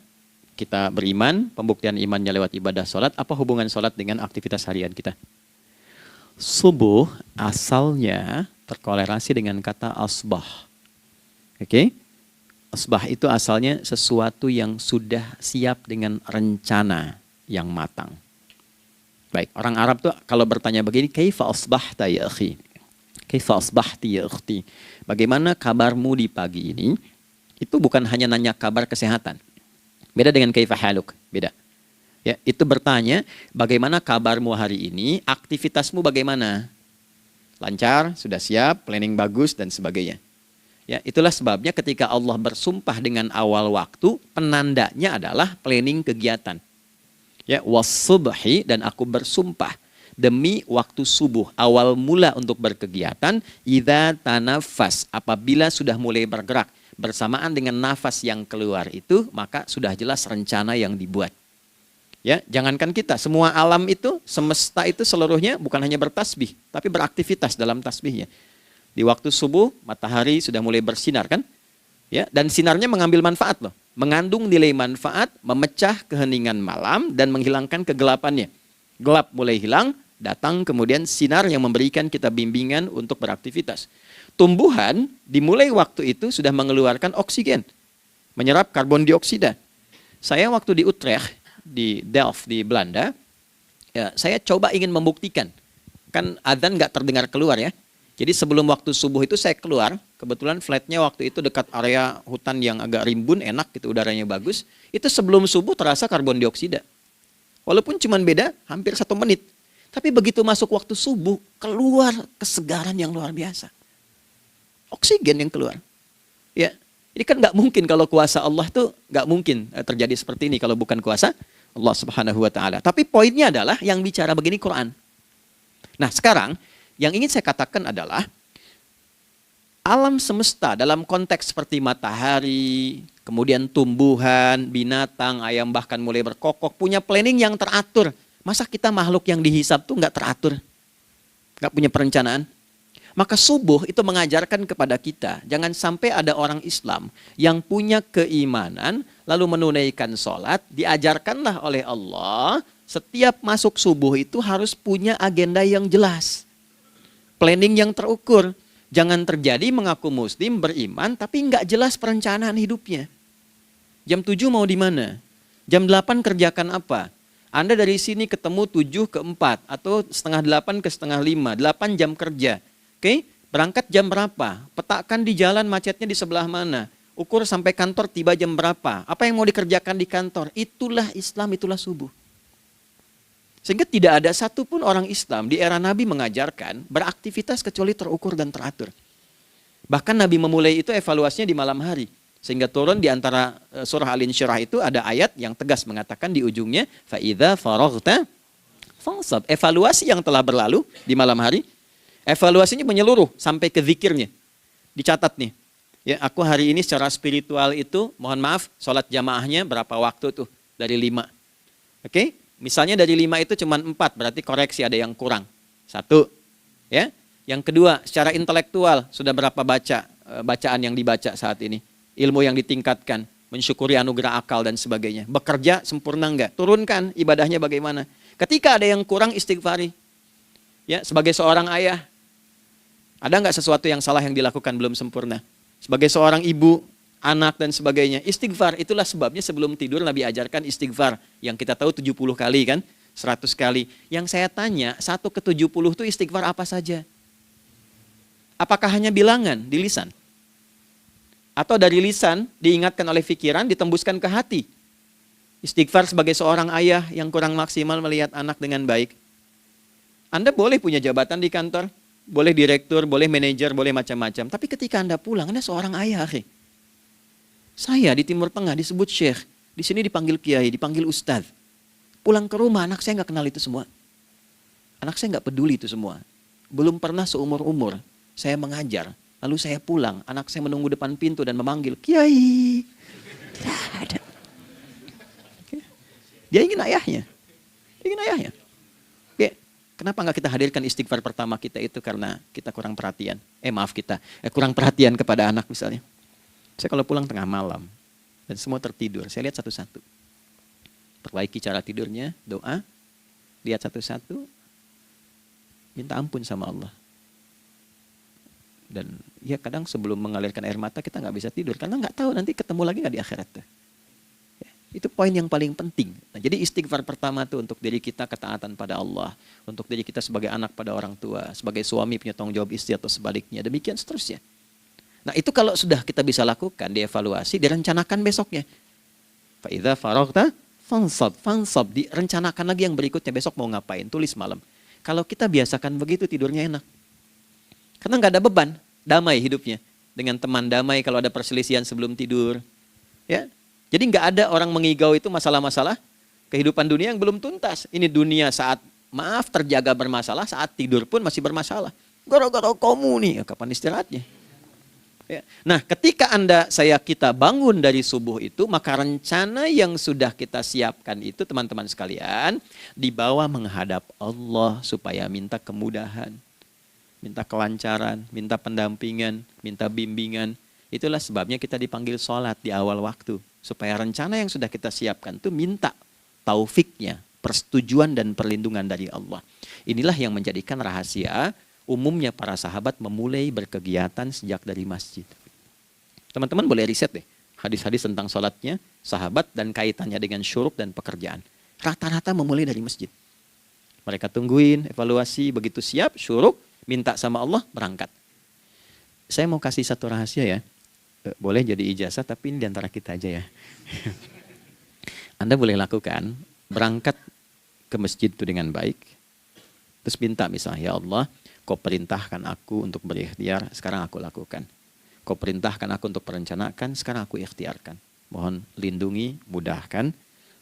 kita beriman, pembuktian imannya lewat ibadah salat. Apa hubungan salat dengan aktivitas harian kita? Subuh asalnya terkolerasi dengan kata asbah. Oke? Asbah itu asalnya sesuatu yang sudah siap dengan rencana yang matang. Baik, orang Arab tuh kalau bertanya begini, kaifa asbahta ya akhi? Kaifa asbahti ya ukhti? Bagaimana kabarmu di pagi ini? Itu bukan hanya nanya kabar kesehatan. Beda dengan kaifa haluk, beda. Ya, itu bertanya, bagaimana kabarmu hari ini? Aktivitasmu bagaimana? Lancar, sudah siap, planning bagus, dan sebagainya. Ya, itulah sebabnya ketika Allah bersumpah dengan awal waktu, penandanya adalah planning kegiatan. Ya, was-subhi, dan aku bersumpah demi waktu subuh, awal mula untuk berkegiatan, idza tanafas, apabila sudah mulai bergerak, bersamaan dengan nafas yang keluar itu, maka sudah jelas rencana yang dibuat. Ya, jangankan kita, semua alam itu, semesta itu seluruhnya bukan hanya bertasbih, tapi beraktivitas dalam tasbihnya. Di waktu subuh, matahari sudah mulai bersinar kan? Ya, dan sinarnya mengambil manfaat loh. Mengandung nilai manfaat, memecah keheningan malam dan menghilangkan kegelapannya. Gelap mulai hilang, datang kemudian sinar yang memberikan kita bimbingan untuk beraktivitas. Tumbuhan dimulai waktu itu sudah mengeluarkan oksigen, menyerap karbon dioksida. Saya waktu di Utrecht, di Delft di Belanda, ya, saya coba ingin membuktikan. Kan adzan nggak terdengar keluar ya. Jadi sebelum waktu subuh itu saya keluar, kebetulan flatnya waktu itu dekat area hutan yang agak rimbun, enak gitu, udaranya bagus. Itu sebelum subuh terasa karbon dioksida. Walaupun cuma beda hampir 1 menit. Tapi begitu masuk waktu subuh, keluar kesegaran yang luar biasa. Oksigen yang keluar. Ya, ini kan nggak mungkin kalau kuasa Allah tuh nggak mungkin terjadi seperti ini kalau bukan kuasa Allah Subhanahu wa taala. Tapi poinnya adalah yang bicara begini Quran. Nah, sekarang yang ingin saya katakan adalah Alam semesta dalam konteks seperti matahari, kemudian tumbuhan, binatang, ayam bahkan mulai berkokok, punya planning yang teratur. Masa kita makhluk yang dihisab tuh nggak teratur? Nggak punya perencanaan? Maka subuh itu mengajarkan kepada kita, jangan sampai ada orang Islam yang punya keimanan, lalu menunaikan sholat, diajarkanlah oleh Allah, setiap masuk subuh itu harus punya agenda yang jelas. Planning yang terukur. Jangan terjadi mengaku muslim, beriman, tapi nggak jelas perencanaan hidupnya. Jam 7 mau di mana? Jam 8 kerjakan apa? Anda dari sini ketemu 7 ke 4, atau setengah 8 ke setengah 5, 8 jam kerja. Oke, berangkat jam berapa? Petakan di jalan macetnya di sebelah mana? Ukur sampai kantor tiba jam berapa? Apa yang mau dikerjakan di kantor? Itulah Islam, itulah subuh. Sehingga tidak ada satupun orang Islam di era Nabi mengajarkan beraktivitas kecuali terukur dan teratur. Bahkan Nabi memulai itu evaluasinya di malam hari. Sehingga turun di antara surah Al-Insyirah itu ada ayat yang tegas mengatakan di ujungnya, فَإِذَا فَرَغْتَ فَانْصَبْ. Evaluasi yang telah berlalu di malam hari, evaluasinya menyeluruh sampai ke zikirnya. Dicatat nih, ya aku hari ini secara spiritual itu, mohon maaf, sholat jamaahnya berapa waktu tuh? Dari 5. Oke? Misalnya dari 5 itu cuma 4, berarti koreksi ada yang kurang. 1, ya. Yang kedua, secara intelektual sudah berapa bacaan yang dibaca saat ini, ilmu yang ditingkatkan, mensyukuri anugerah akal dan sebagainya. Bekerja sempurna enggak? Turunkan ibadahnya bagaimana? Ketika ada yang kurang, istighfari. Ya, sebagai seorang ayah, ada enggak sesuatu yang salah yang dilakukan belum sempurna? Sebagai seorang ibu, anak dan sebagainya, istighfar. Itulah sebabnya sebelum tidur Nabi ajarkan istighfar. Yang kita tahu 70 kali kan, 100 kali. Yang saya tanya, 1 ke 70 itu istighfar apa saja? Apakah hanya bilangan di lisan? Atau dari lisan diingatkan oleh pikiran, ditembuskan ke hati? Istighfar sebagai seorang ayah yang kurang maksimal melihat anak dengan baik. Anda boleh punya jabatan di kantor, boleh direktur, boleh manajer, boleh macam-macam. Tapi ketika Anda pulang, Anda seorang ayah. Saya di Timur Tengah disebut syekh, di sini dipanggil kiai, dipanggil ustadz. Pulang ke rumah, anak saya nggak kenal itu semua. Anak saya nggak peduli itu semua. Belum pernah seumur-umur saya mengajar, lalu saya pulang, anak saya menunggu depan pintu dan memanggil, kiai. Tidak ada. Dia ingin ayahnya. Dia ingin ayahnya. Oke. Kenapa nggak kita hadirkan istighfar pertama kita itu karena kita kurang perhatian. Kurang perhatian kepada anak misalnya. Saya kalau pulang tengah malam dan semua tertidur, saya lihat satu-satu. Perbaiki cara tidurnya, doa, lihat satu-satu, minta ampun sama Allah. Dan ya kadang sebelum mengalirkan air mata kita nggak bisa tidur karena nggak tahu nanti ketemu lagi nggak di akhirat. Ya, itu poin yang paling penting. Nah, jadi istighfar pertama tuh untuk diri kita ketaatan pada Allah, untuk diri kita sebagai anak pada orang tua, sebagai suami punya tanggung jawab istri atau sebaliknya, demikian seterusnya. Nah itu kalau sudah kita bisa lakukan, dievaluasi, direncanakan besoknya. Fa'idha faraghta fansab, direncanakan lagi yang berikutnya, besok mau ngapain, tulis malam. Kalau kita biasakan begitu tidurnya enak. Karena nggak ada beban, damai hidupnya. Dengan teman damai kalau ada perselisihan sebelum tidur. Ya, jadi nggak ada orang mengigau itu masalah-masalah kehidupan dunia yang belum tuntas. Ini dunia saat terjaga bermasalah, saat tidur pun masih bermasalah. Gara-gara kamu nih, kapan istirahatnya? Ya. Nah, ketika kita bangun dari subuh itu, maka rencana yang sudah kita siapkan itu teman-teman sekalian, dibawa menghadap Allah supaya minta kemudahan, minta kelancaran, minta pendampingan, minta bimbingan. Itulah sebabnya kita dipanggil sholat di awal waktu. Supaya rencana yang sudah kita siapkan itu minta taufiknya, persetujuan dan perlindungan dari Allah. Inilah yang menjadikan rahasia umumnya para sahabat memulai berkegiatan sejak dari masjid. Teman-teman boleh riset deh, hadis-hadis tentang sholatnya, sahabat dan kaitannya dengan syuruk dan pekerjaan. Rata-rata memulai dari masjid. Mereka tungguin, evaluasi, begitu siap, syuruk, minta sama Allah, berangkat. Saya mau kasih satu rahasia ya, boleh jadi ijazah tapi ini diantara kita aja ya. Anda boleh lakukan, berangkat ke masjid itu dengan baik, terus minta misalnya, ya Allah, Kau perintahkan aku untuk berikhtiar, sekarang aku lakukan. Kau perintahkan aku untuk merencanakan, sekarang aku ikhtiarkan. Mohon lindungi, mudahkan,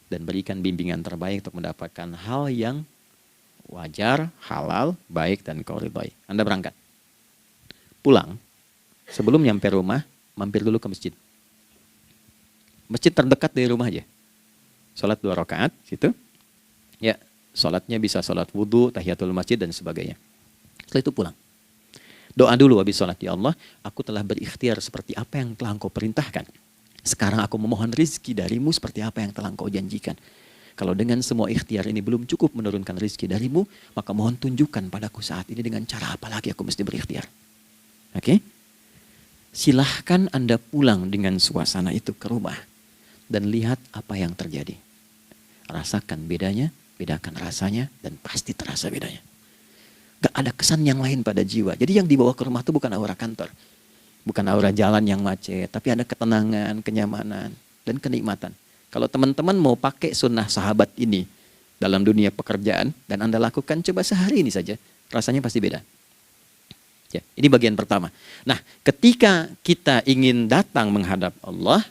dan berikan bimbingan terbaik untuk mendapatkan hal yang wajar, halal, baik, dan kau ridhai. Anda berangkat. Pulang, Sebelum nyampe rumah, mampir dulu ke masjid. Masjid terdekat dari rumah aja. Sholat 2 rakaat, gitu. Ya, sholatnya bisa sholat wudhu, tahiyatul masjid, dan sebagainya. Setelah itu pulang. Doa dulu habis sholat. Ya Allah, aku telah berikhtiar seperti apa yang telah Engkau perintahkan. Sekarang aku memohon rizki darimu seperti apa yang telah Engkau janjikan. Kalau dengan semua ikhtiar ini belum cukup menurunkan rizki darimu, maka mohon tunjukkan padaku saat ini dengan cara apa lagi aku mesti berikhtiar. Oke? Silahkan Anda pulang dengan suasana itu ke rumah. Dan lihat apa yang terjadi. Rasakan bedanya, bedakan rasanya, dan pasti terasa bedanya. Gak ada kesan yang lain pada jiwa. Jadi yang dibawa ke rumah itu bukan aura kantor. Bukan aura jalan yang macet. Tapi ada ketenangan, kenyamanan, dan kenikmatan. Kalau teman-teman mau pakai sunnah sahabat ini dalam dunia pekerjaan dan Anda lakukan coba sehari ini saja, rasanya pasti beda. Ya, ini bagian pertama. Nah, ketika kita ingin datang menghadap Allah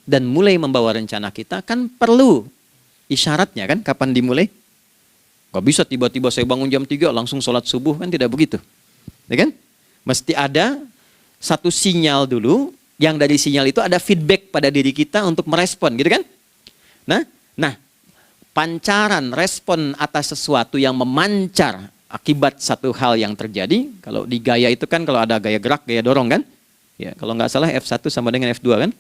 dan mulai membawa rencana kita, kan perlu isyaratnya kan, kapan dimulai? Gak bisa tiba-tiba saya bangun jam 3 langsung sholat subuh, kan tidak begitu. Ya kan? Mesti ada satu sinyal dulu, yang dari sinyal itu ada feedback pada diri kita untuk merespon, gitu kan? Nah, pancaran respon atas sesuatu yang memancar akibat satu hal yang terjadi, kalau di gaya itu kan kalau ada gaya gerak, gaya dorong kan? Ya, kalau nggak salah F1 sama dengan F2 kan?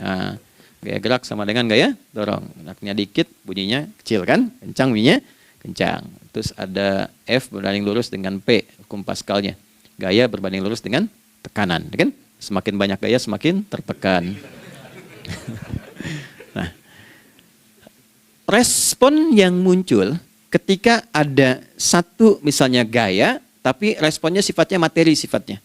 Nah, gaya gerak sama dengan gaya dorong. Geraknya dikit, bunyinya kecil kan? Kencang bunyinya, kencang. Terus ada F berbanding lurus dengan P, hukum Pascalnya. Gaya berbanding lurus dengan tekanan, kan? Semakin banyak gaya, semakin tertekan. Nah, respon yang muncul ketika ada satu misalnya gaya, tapi responnya sifatnya materi sifatnya.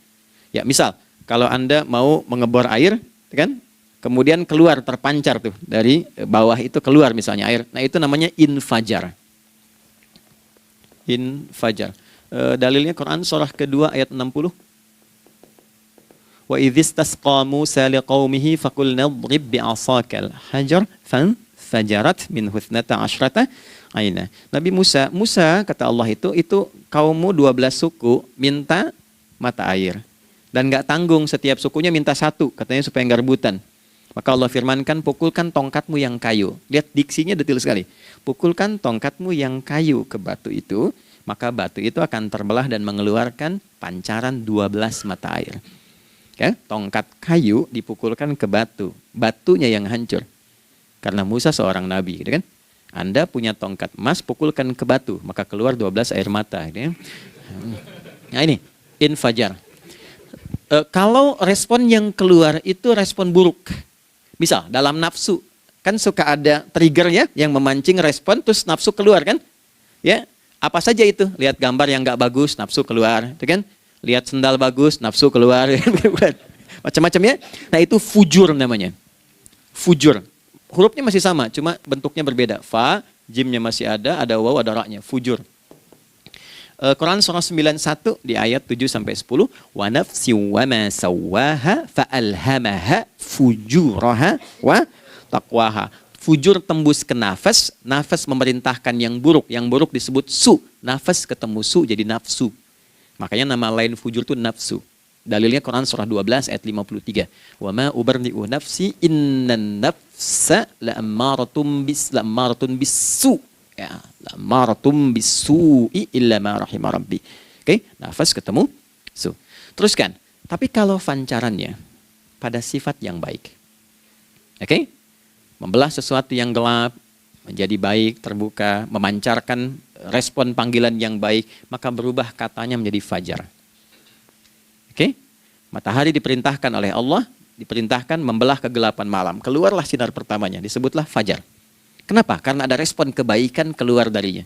Ya, misal kalau Anda mau mengebor air, kan? Kemudian keluar terpancar tuh dari bawah itu keluar misalnya air. Nah, itu namanya infajar. Infajar. Dalilnya Quran surah kedua ayat 60. Wa idzistasqa Musa liqaumihi faqulna idrib bi'asakal hajar fajarat min husnata asyrata aina. Nabi Musa kata Allah itu kaummu 12 suku minta mata air. Dan nggak tanggung setiap sukunya minta satu, katanya supaya nggak rebutan. Maka Allah firmankan, pukulkan tongkatmu yang kayu. Lihat diksinya detil sekali. Pukulkan tongkatmu yang kayu ke batu itu, maka batu itu akan terbelah dan mengeluarkan pancaran 12 mata air. Ya, tongkat kayu dipukulkan ke batu, batunya yang hancur. Karena Musa seorang nabi, gitu kan? Anda punya tongkat emas, pukulkan ke batu, maka keluar 12 air mata. Gitu ya. Nah ini, infajar. Kalau respon yang keluar itu respon buruk. Misal, dalam nafsu, kan suka ada trigger ya, yang memancing respon, terus nafsu keluar kan? Ya, apa saja itu? Lihat gambar yang nggak bagus, nafsu keluar, gitu kan? Lihat sendal bagus, nafsu keluar, macam-macam ya. Nah itu fujur namanya. Fujur. Hurufnya masih sama, cuma bentuknya berbeda. Fa, jimnya masih ada waw, ada ra-nya. Fujur. Quran surah 91 di ayat 7-10. Wa nafsi wa ma sawwaha fa'alhamaha fujuraha wa taqwaha. Fujur tembus ke nafas, nafas memerintahkan yang buruk disebut su. Nafas ketemu su jadi nafsu. Makanya nama lain fujur itu nafsu. Dalilnya Quran surah 12 ayat 53. Wa ma ubarri'u nafsi innan nafsa la'ammaratun bisu. Ya, la'ammaratun bisu'i illa ma rahima rabbi. Oke, nafas ketemu su. Teruskan. Tapi kalau pancarannya pada sifat yang baik. Oke? Membelah sesuatu yang gelap menjadi baik, terbuka, memancarkan respon panggilan yang baik, maka berubah katanya menjadi fajar. Oke? Matahari diperintahkan oleh Allah, diperintahkan membelah kegelapan malam. Keluarlah sinar pertamanya, disebutlah fajar. Kenapa? Karena ada respon kebaikan keluar darinya.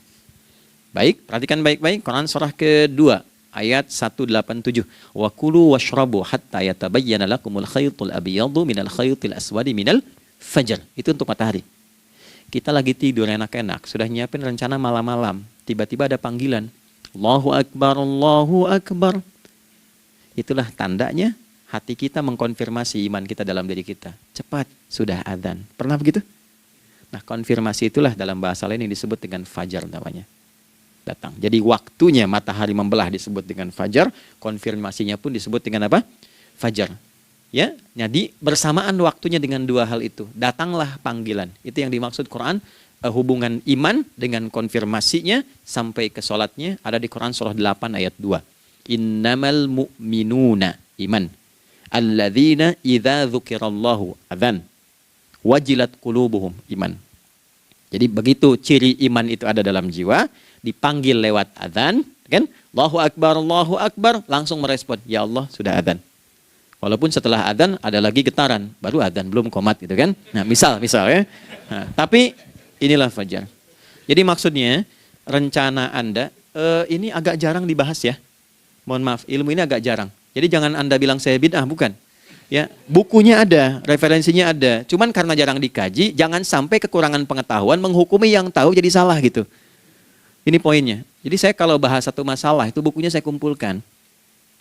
Baik, perhatikan baik-baik. Quran surah kedua, ayat 187. Wa kulu washrabu hatta yatabayyana lakumul khaytul abyadu minal khaytil aswadi minal fajar. Itu untuk matahari. Kita lagi tidur enak-enak, sudah nyiapin rencana malam-malam. Tiba-tiba ada panggilan. Allahu Akbar, Allahu Akbar. Itulah tandanya hati kita mengkonfirmasi iman kita dalam diri kita. Cepat, sudah adzan. Pernah begitu? Nah, konfirmasi itulah dalam bahasa lain yang disebut dengan fajar namanya. Datang. Jadi waktunya matahari membelah disebut dengan fajar, konfirmasinya pun disebut dengan apa? fajar. Ya, jadi bersamaan waktunya dengan dua hal itu, datanglah panggilan. Itu yang dimaksud Quran, hubungan iman dengan konfirmasinya sampai ke sholatnya ada di Quran surah 8 ayat 2. Innamal mu'minuna iman. Alladzina idza dzukirallahu adzan. Wajilat qulubuhum iman. Jadi begitu ciri iman itu ada dalam jiwa, dipanggil lewat adzan, kan? Allahu Akbar, langsung merespon, ya Allah sudah adzan. Walaupun setelah adzan ada lagi getaran, baru adzan belum qomat gitu kan. Nah, misal ya. Nah, tapi inilah fajar. Jadi maksudnya rencana Anda ini agak jarang dibahas ya. Mohon maaf, ilmu ini agak jarang. Jadi jangan Anda bilang saya bid'ah, bukan. Ya, bukunya ada, referensinya ada. Cuman karena jarang dikaji, jangan sampai kekurangan pengetahuan menghukumi yang tahu jadi salah gitu. Ini poinnya. Jadi saya kalau bahas satu masalah itu bukunya saya kumpulkan.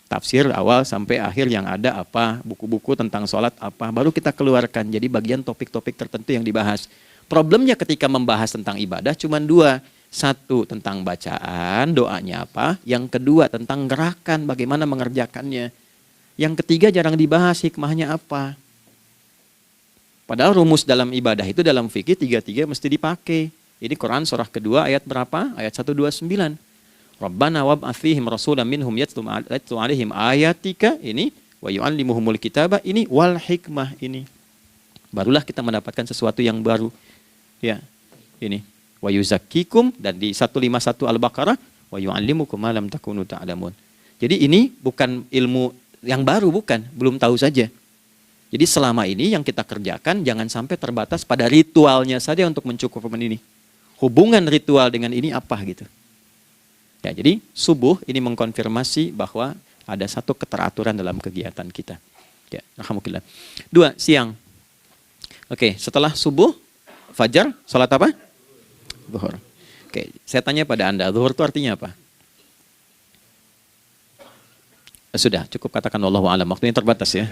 Tafsir awal sampai akhir yang ada apa, buku-buku tentang sholat apa, baru kita keluarkan. Jadi bagian topik-topik tertentu yang dibahas. Problemnya ketika membahas tentang ibadah cuma dua. Satu tentang bacaan, doanya apa. Yang kedua tentang gerakan, bagaimana mengerjakannya. Yang ketiga jarang dibahas, hikmahnya apa. Padahal rumus dalam ibadah itu dalam fikih tiga-tiga mesti dipakai. Ini Quran surah kedua ayat berapa? Ayat 129. Rabbana wab'ats fihim rasulan minhum yatlu 'alaihim ayatika ini wa yu'allimuhumul kitaba ini wal hikmah ini. Barulah kita mendapatkan sesuatu yang baru. Ya. Ini wa yuzakkikum dan di 151 Al-Baqarah wa yu'allimukum ma lam takunu ta'lamun. Jadi ini bukan ilmu yang baru, bukan, belum tahu saja. Jadi selama ini yang kita kerjakan jangan sampai terbatas pada ritualnya saja untuk mencukupkan ini. Hubungan ritual dengan ini apa gitu. Ya, jadi subuh ini mengkonfirmasi bahwa ada satu keteraturan dalam kegiatan kita. Ya, alhamdulillah. 2, siang. Oke, setelah subuh, fajar, salat apa? Zuhur. Oke, saya tanya pada Anda, zuhur itu artinya apa? Sudah, cukup katakan wallahu a'lam. Waktunya terbatas ya.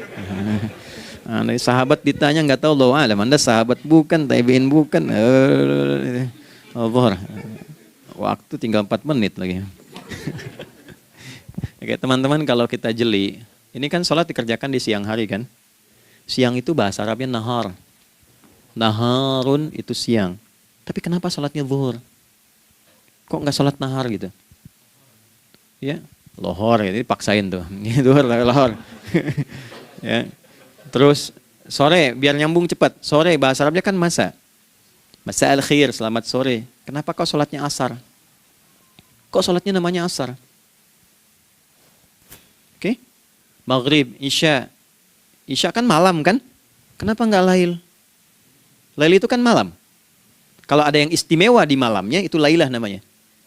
Sahabat ditanya nggak tahu wallahu a'lam. Anda sahabat bukan, tabi'in bukan. Zuhur. Waktu tinggal 4 menit lagi. Oke, teman-teman, kalau kita jeli, ini kan sholat dikerjakan di siang hari kan? Siang itu bahasa Arabnya nahar. Naharun itu siang. Tapi kenapa sholatnya zuhur? Kok nggak sholat nahar gitu? Ya, lohor, ini paksain tuh. Zuhur, lohor. Ya. Terus sore, biar nyambung cepat. Sore, bahasa Arabnya kan masa. Masa al-khir, selamat sore. Kenapa kok sholatnya asar? Kok sholatnya namanya asar? Oke? Maghrib, Isya. Isya kan malam kan? Kenapa nggak lail? Lail itu kan malam. Kalau ada yang istimewa di malamnya, itu lailah namanya.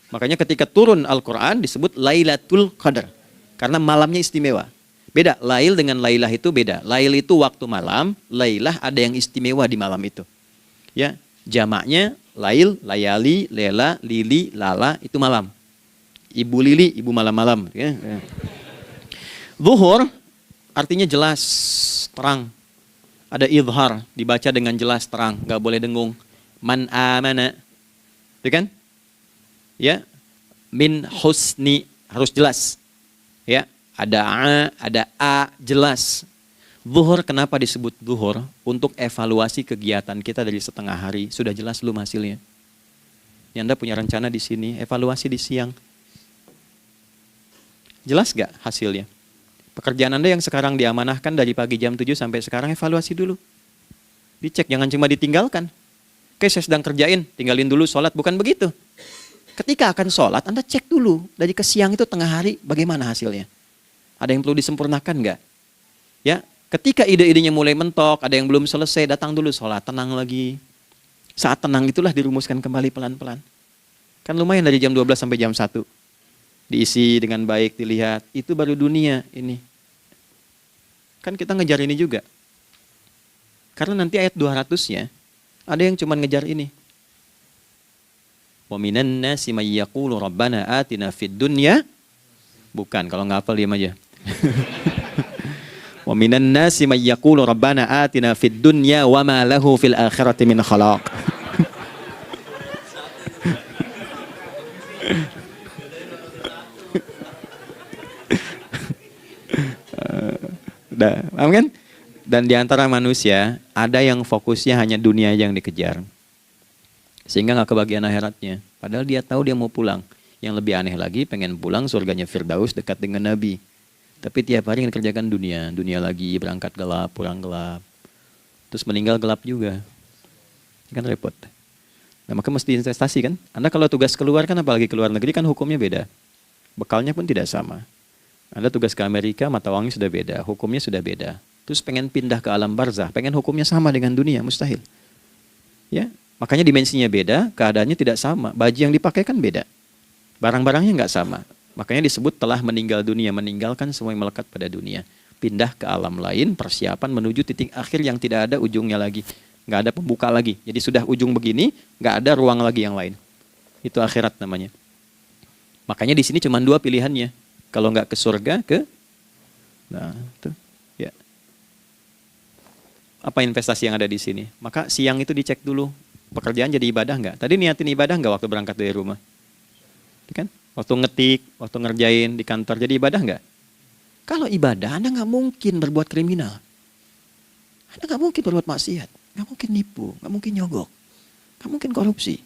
Makanya ketika turun Al-Quran disebut Lailatul Qadar. Karena malamnya istimewa. Beda, lail dengan lailah itu beda. Lail itu waktu malam, lailah ada yang istimewa di malam itu. Ya, jamaknya lail, layali, lela, lili, lala, itu malam. Ibu lili, ibu malam-malam. Ya. Zuhur artinya jelas, terang. Ada idhar, dibaca dengan jelas, terang. Gak boleh dengung. Man amana. Itu kan? Ya. Min husni, harus jelas. Ya. Ada a, jelas. Zuhur kenapa disebut zuhur? Untuk evaluasi kegiatan kita dari setengah hari. Sudah jelas belum hasilnya? Ya, Anda punya rencana di sini, evaluasi di siang. Jelas gak hasilnya? Pekerjaan Anda yang sekarang diamanahkan dari pagi jam 7 sampai sekarang, evaluasi dulu. Dicek, jangan cuma ditinggalkan. Oke, saya sedang kerjain, tinggalin dulu sholat. Bukan begitu. Ketika akan sholat, Anda cek dulu. Dari ke siang itu tengah hari, bagaimana hasilnya? Ada yang perlu disempurnakan gak? Ya, ketika ide-idenya mulai mentok, ada yang belum selesai, datang dulu sholat, tenang lagi. Saat tenang itulah dirumuskan kembali pelan-pelan. Kan lumayan dari jam 12 sampai jam 1. Diisi dengan baik, dilihat. Itu baru dunia ini. Kan kita ngejar ini juga. Karena nanti ayat 200-nya, ada yang cuma ngejar ini. Wa minan nasi may yaqulu rabbana atina fid dunya. Bukan, kalau nggak hafal diam aja. Wa minan nasi may yaqulu rabbana atina fid dunya wa ma lahu fil akhirati min khalaq. Nah, paham kan? Dan di antara manusia ada yang fokusnya hanya dunia yang dikejar, sehingga nggak kebagian akhiratnya. Padahal dia tahu dia mau pulang. Yang lebih aneh lagi, pengen pulang surganya Firdaus dekat dengan Nabi. Tapi tiap hari kerjakan dunia, dunia lagi, berangkat gelap, pulang gelap, terus meninggal gelap juga. Kan repot. Nah, maka mesti investasi kan. Anda kalau tugas keluar kan, apalagi keluar negeri kan hukumnya beda. Bekalnya pun tidak sama. Anda tugas ke Amerika, mata uangnya sudah beda, hukumnya sudah beda. Terus pengen pindah ke alam barzah, pengen hukumnya sama dengan dunia, mustahil. Ya, makanya dimensinya beda, keadaannya tidak sama. Baju yang dipakai kan beda. Barang-barangnya nggak sama. Makanya disebut telah meninggal dunia, meninggalkan semua yang melekat pada dunia. Pindah ke alam lain, persiapan menuju titik akhir yang tidak ada ujungnya lagi. Nggak ada pembuka lagi. Jadi sudah ujung begini, nggak ada ruang lagi yang lain. Itu akhirat namanya. Makanya di sini cuma dua pilihannya. Kalau nggak ke surga, nah, tuh, ya. Apa investasi yang ada di sini? Maka siang itu dicek dulu, pekerjaan jadi ibadah nggak? Tadi niatin ibadah nggak waktu berangkat dari rumah? Kan? Waktu ngetik, waktu ngerjain di kantor, jadi ibadah nggak? Kalau ibadah, Anda nggak mungkin berbuat kriminal. Anda nggak mungkin berbuat maksiat, nggak mungkin nipu, nggak mungkin nyogok, nggak mungkin korupsi.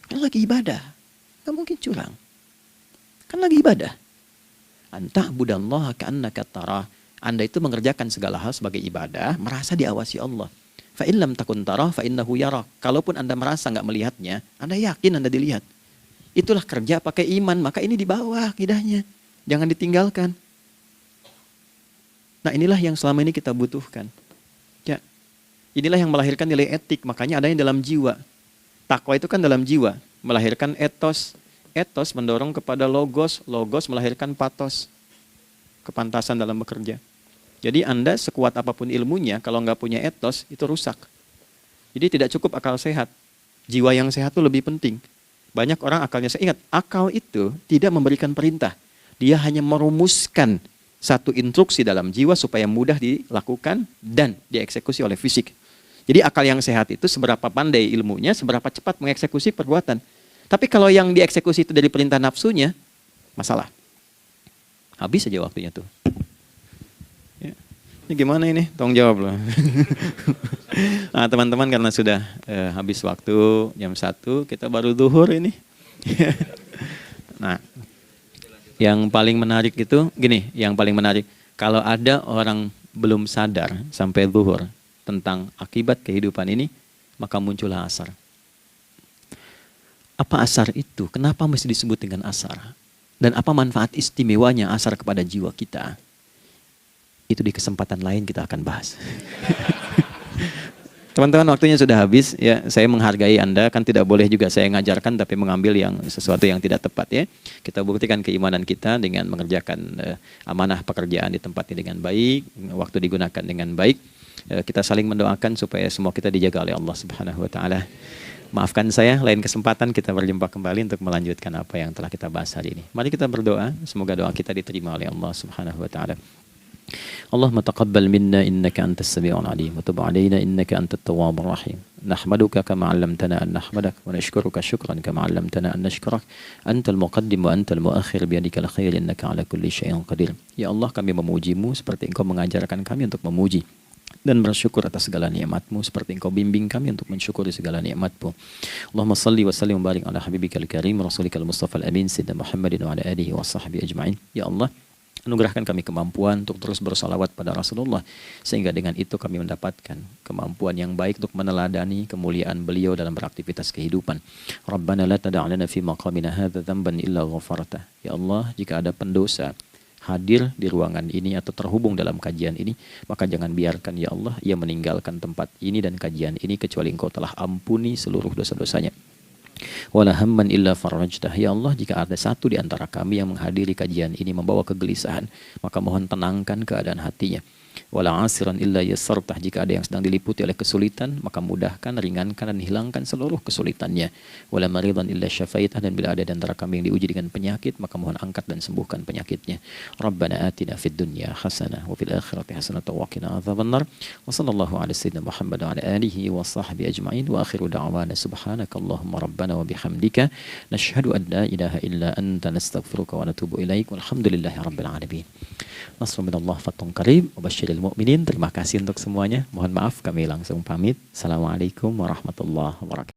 Kan lagi ibadah, nggak mungkin curang. Kan lagi ibadah. Anta budallaha ka'annaka tarah. Anda itu mengerjakan segala hal sebagai ibadah, merasa diawasi Allah. Fa in lam takun tarah fa innahu yarak. Kalaupun Anda merasa nggak melihatnya, Anda yakin Anda dilihat. Itulah kerja pakai iman, maka ini di bawah akidahnya. Jangan ditinggalkan. Nah, inilah yang selama ini kita butuhkan. Ya. Inilah yang melahirkan nilai etik, makanya ada yang dalam jiwa. Takwa itu kan dalam jiwa, melahirkan etos. Etos mendorong kepada logos, logos melahirkan patos. Kepantasan dalam bekerja. Jadi Anda sekuat apapun ilmunya, kalau nggak punya etos, itu rusak. Jadi tidak cukup akal sehat. Jiwa yang sehat itu lebih penting. Banyak orang akalnya, saya ingat, akal itu tidak memberikan perintah. Dia hanya merumuskan satu instruksi dalam jiwa supaya mudah dilakukan dan dieksekusi oleh fisik. Jadi akal yang sehat itu seberapa pandai ilmunya, seberapa cepat mengeksekusi perbuatan. Tapi kalau yang dieksekusi itu dari perintah nafsunya, masalah. Habis saja waktunya tuh. Ya. Ini gimana ini? Tolong jawab loh. Nah, teman-teman karena sudah habis waktu jam 1, kita baru zuhur ini. Nah, yang paling menarik itu gini, yang paling menarik kalau ada orang belum sadar sampai zuhur tentang akibat kehidupan ini, maka muncullah asar. Apa asar itu? Kenapa mesti disebut dengan asar? Dan apa manfaat istimewanya asar kepada jiwa kita? Itu di kesempatan lain kita akan bahas. Teman-teman, waktunya sudah habis ya. Saya menghargai Anda, kan tidak boleh juga saya ngajarkan tapi mengambil yang sesuatu yang tidak tepat ya. Kita buktikan keimanan kita dengan mengerjakan amanah pekerjaan di tempat ini dengan baik, waktu digunakan dengan baik. Kita saling mendoakan supaya semua kita dijaga oleh Allah Subhanahu wa taala. Maafkan saya, lain kesempatan kita berjumpa kembali untuk melanjutkan apa yang telah kita bahas hari ini. Mari kita berdoa, semoga doa kita diterima oleh Allah Subhanahu wa taala. Allahumma taqabbal minna innaka antas sami'ul alim wa tub 'alaina innaka antat tawwabur rahim. Nahmaduka kama 'allamtana an nahmadak wa nashkuruka syukran kama 'allamtana an nashkurak. Antal muqaddim wa antal muakhir bi yadikal khair innaka 'ala kulli syai'in qadir. Ya Allah, kami memujimu seperti Engkau mengajarkan kami untuk memuji dan bersyukur atas segala nikmat-Mu seperti Engkau bimbing kami untuk mensyukuri segala nikmat-Mu. Allahumma salli wa sallim wa barik ala habibikal karim rasulikal mustafa al-amin sayyidina Muhammadin wa ala alihi wa sahbihi ajma'in. Ya Allah, anugerahkan kami kemampuan untuk terus bersalawat pada Rasulullah, sehingga dengan itu kami mendapatkan kemampuan yang baik untuk meneladani kemuliaan beliau dalam beraktivitas kehidupan. Rabbana la tada' lana fi maqamina hadza dhanban illa ghafartah. Ya Allah, jika ada pendosa hadir di ruangan ini atau terhubung dalam kajian ini, maka jangan biarkan ya Allah ia meninggalkan tempat ini dan kajian ini kecuali Engkau telah ampuni seluruh dosa-dosanya. Wala hamman illa farajtah. Ya Allah, jika ada satu di antara kami yang menghadiri kajian ini membawa kegelisahan, maka mohon tenangkan keadaan hatinya. Wala asiran illa yassartah. Jika ada yang sedang diliputi oleh kesulitan, maka mudahkan, ringankan dan hilangkan seluruh kesulitannya. Wala maridan illa syafaitah. Dan bila ada di antara kami yang diuji dengan penyakit, maka mohon angkat dan sembuhkan penyakitnya. Rabbana atina fid dunya hasanah wa fil akhirati hasanah wa qina adzabannar. Wa sallallahu ala sayyidina Muhammad wa ala alihi wa sahbihi ajma'in. Wa akhiru da'wana subhanakallahumma rabbana rabbana wa bihamdika nasyhadu an la ilaha illa anta nastaghfiruka wa natubu ilaik walhamdulillahi rabbil alamin. Nasrun minallah fathun qarib wa basyiril mu'minin. Terima kasih untuk semuanya. Mohon maaf kami langsung pamit. Assalamualaikum warahmatullahi wabarakatuh.